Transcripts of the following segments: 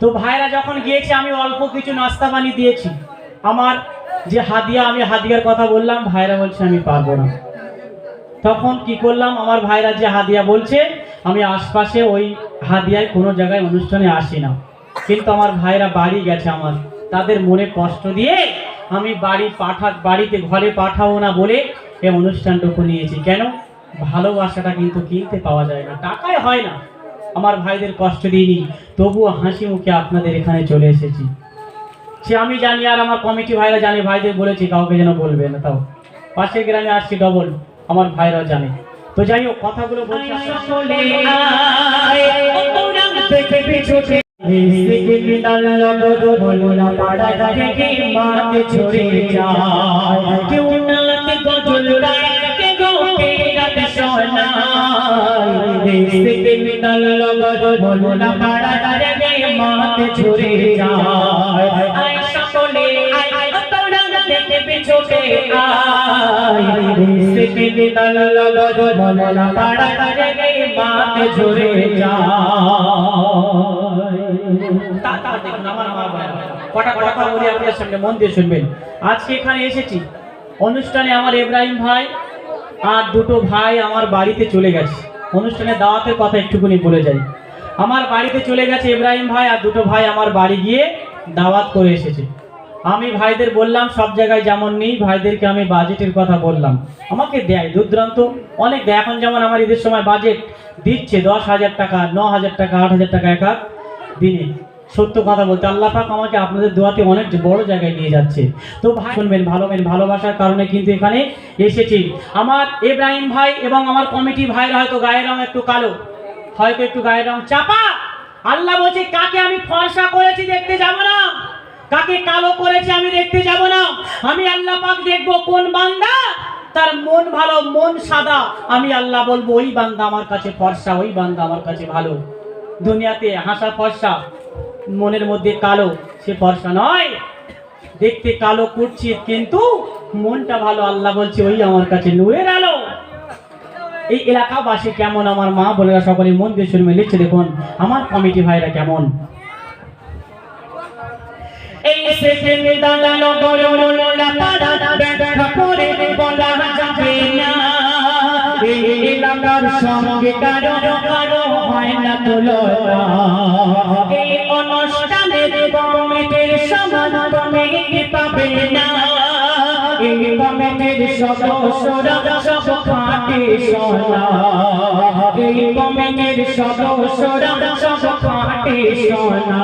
তো ভাইরা যখন গিয়েছে আমি অল্প কিছু নাস্তা বানিয়ে দিয়েছি। আমার যে হাদিয়া, আমি হাদিয়ার কথা বললাম, ভাইরা বলছে আমি পারবো না। তখন কি করলাম, আমার ভাইরা যে হাদিয়া বলছে, আমি আশপাশে ওই হাদিয়ায় কোনো জায়গায় অনুষ্ঠানে আসি না। কিন্তু আমার ভাইরা বাড়ি গেছে, আমার তাদের মনে কষ্ট দিয়ে আমি বাড়িতে ঘরে পাঠাবো না বলে এই অনুষ্ঠানটুকু নিয়েছি। কেন? ভালোবাসাটা কিন্তু কিনতে পাওয়া যায় না, টাকায় হয় না। আমার ভাইদের কষ্ট দিইনি, তবুও হাসি মুখে আপনাদের এখানে চলে এসেছি। সে আমি জানি, আর আমার কমিটি ভাইরা জানে, ভাইদের বলেছি কাউকে যেন বলবে না। তাও পাশের গ্রামে আসছি ডবল, আমার ভাইরাও জানে। তো যাই হোক, কথাগুলো বলছি মন দিয়ে শুনবেন। আজকে এখানে এসেছি অনুষ্ঠানে, আমার ইব্রাহিম ভাই আর দুটো ভাই আমার বাড়িতে চলে গেছে। অনুষ্ঠানে দাওয়াতের কথা একটুকুনি বলে যাই। আমার বাড়িতে চলে গেছে ইব্রাহিম ভাই আর দুটো ভাই আমার বাড়ি গিয়ে দাওয়াত করে এসেছে। আমি ভাইদের বললাম সব জায়গায় যেমন নেই, ভাইদেরকে আমি বাজেটের কথা বললাম। আমাকে দেয় দূরদূরান্ত অনেক দেয়। এখন যেমন আমার ঈদের সময় বাজেট দিচ্ছে 10,000 টাকা, 9,000 টাকা, 8,000 টাকা এক এক দিনে। সত্য কথা বলতে আল্লাহ পাক আমাকে আপনাদের দোয়াতে অনেক বড় জায়গায় নিয়ে যাচ্ছে। তো ভাই শুনবেন, ভালোবাসার কারণে কিন্তু এখানে এসেছি। আমার ইব্রাহিম ভাই এবং আমার কমিটি ভাইরা হয়তো গায়ের রং একটু কালো, হয়তো একটু গায়ের রং চাপা। আল্লাহ বলছে কাকে আমি ফর্সা করেছি দেখতে যাব না, কাকে কালো করেছে আমি দেখতে যাব না। আমি আল্লাহ পাক দেখবো কোন বান্দা তার মন ভালো, মন সাদা। আমি আল্লাহ বলবো ওই বান্দা আমার কাছে ফর্সা, ওই বান্দা আমার কাছে ভালো। দুনিয়াতে হাসা ফর্সা, মনের মধ্যে কালো, সে ফর্সা নয়। দেখতে কালো কুৎসিত কিন্তু মনটা ভালো, আল্লাহ বলছে ওই আমার কাছে নূরের আলো। এই এলাকাবাসী কেমন, আমার মা বোনেরা সকলে মন দিয়ে শুনবে। লিখছে দেখুন আমার কমিটি ভাইরা কেমন। এই সেকেন্ডে দাঁড়ানো বড় লোলা পাড়া দেখা করে বলা যাবে না, এই এলাকার সঙ্গে কারো কারো হয় না তুলনা। এই অনুষ্ঠানের কমিটির সমান কমিটি পাবে না, এই কমিটির সদস্যরা সব খাঁটি সোনা, এই কমিটির সদস্যরা সব খাঁটি সোনা।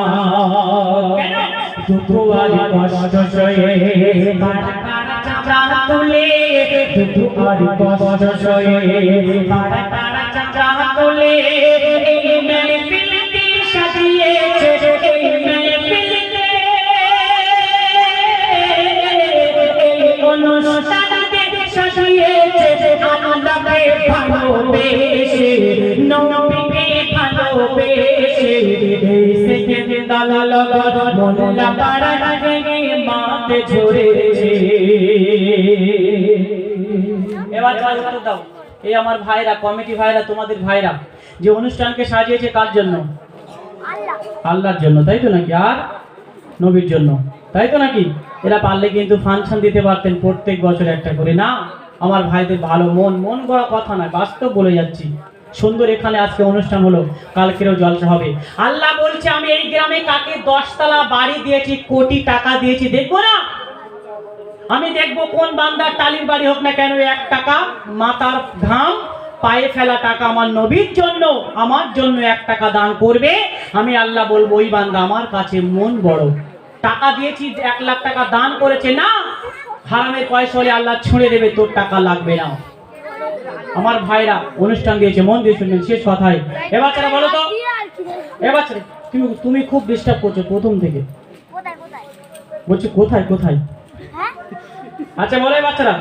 দুপুয়ার কষ্ট সয়ে চাচা তুলে, দুপুয়ার কষ্ট সয়ে চাচা তুলে, এই মেহফিলটি সাজিয়েছে, এই মেহফিলকে এই অনুষ্ঠানকে সাজিয়েছে আল্লাহকে ভালোবেসে, নবীকে ভালোবেসে। এই সেকেন্ডে দালাল মোল্লা পাড়া থেকে মাতে ঝরেছে। এবার উত্তর দাও। এই আমার ভাইরা, কমিটি ভাইরা, তোমাদের ভাইরা যে অনুষ্ঠানকে সাজিয়েছে কার জন্য? আল্লাহর জন্য, তাই তো নাকি? আর নবীর জন্য, তাই তো নাকি? এরা পারলে কিন্তু ফাংশন দিতে পারতেন প্রত্যেক বছর একটা করে। না, আমার ভাইদের ভালো মন গড়া কথা নয়, বাস্তব বলে যাচ্ছি। সুন্দর এখানে আজকে অনুষ্ঠান হলো, কালকেরও জলসা হবে। আল্লাহ বলছে আমি এই গ্রামে কাকে 10 তলা বাড়ি দিয়েছি, কোটি টাকা দিয়েছি, দেখবো না? আমি দেখবো কোন বান্দার টালির বাড়ি হোক না কেন, 1 টাকা মাথার ঘাম পায়ে ফেলা টাকা আমার নবীর জন্য, আমার জন্য 1 টাকা দান করবে, আমি আল্লাহ বলবো ওই বান্দা আমার কাছে মন বড়। টাকা দিয়েছি 1 লাখ টাকা দান করেছে, না হারামের পয়সা হলে আল্লাহ ছুঁড়ে দেবে, তোর টাকা লাগবে না। আমার ভাইরা অনুষ্ঠান দিয়েছে, মন দিয়ে শুনবেন। শেষ কথাই এবার বাচ্চারা বলো তো, এবার তুমি খুব ডিস্টার্ব করছো প্রথম থেকে। বলছি কোথায় কোথায়? আচ্ছা বলো বাচ্চারা,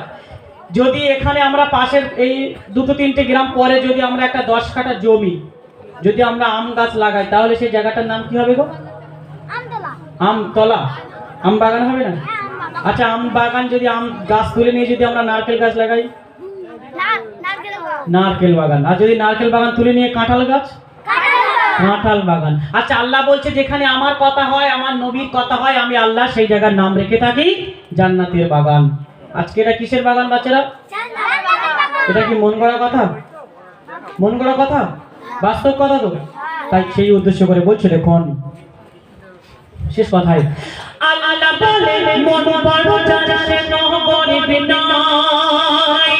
যদি এখানে আমরা পাশের এই 2-3টে গ্রাম পরে যদি আমরা একটা 10 কাঠা জমি যদি আমরা আম গাছ লাগাই, তাহলে সেই জায়গাটার নাম কি হবে গো? আমতলা। আম বাগান হবে না? আচ্ছা আম বাগান যদি আম গাছ তুলে নিয়ে যদি আমরা নারকেল গাছ লাগাই, নারকেল বাগান। আর যদি নারকেল বাগান তুলে নিয়ে কাঁঠাল গাছ, কাঁঠাল বাগান। আচ্ছা, আল্লাহ বলছে যেখানে আমার কথা হয়, আমার নবীর কথা হয়, আমি আল্লাহ সেই জায়গার নাম রেখে থাকি জান্নাতের বাগান। আজকে এটা কিসের বাগান বাচ্চারা? এটা কি মন গড়া কথা? মন গড়া কথা? বাস্তব কথা তো। তাই সেই উদ্দেশ্য করে বলছো, দেখুন শেষ কথায় আল্লাহ বলে মন বড় যাচ্ছে নহবরে বিনয়।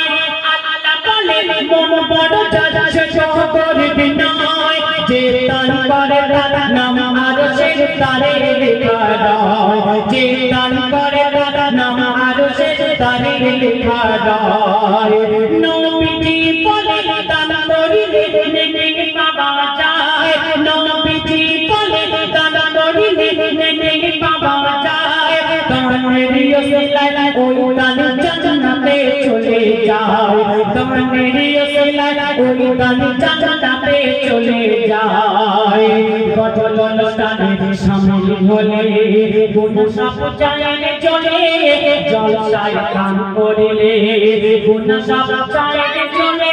আল্লাহ বলে মন বড় যাচ্ছে নহবরে বিনয়। যে দান করে তার নাম আরশের তারে লেখা রয়। যে দান করে তার নাম আরশের তারে লেখা রয়। নবীজি বলে দান করিলে নেকি পাওয়া যায়। নবীজি বলে দান করিলে নেকি পাওয়া যায়। তোমারি ওসিলায় ওই দান জান্নাতে চলে যায়। তোমারি ওসিলায় ওই দান জান্নাতে চলে যায়। কত অনুষ্ঠানে শামিল হলে গুণ সব যায় চলে। জলসায় গান করিলে গুণ সব যায় চলে।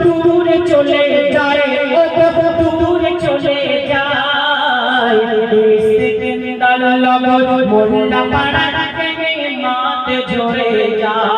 দূরে চলে যায়, ও দূরে চলে যায়। সেকেন্ডার লগর মোল্লা পাড়া থেকে মাতে জড়ে যায়।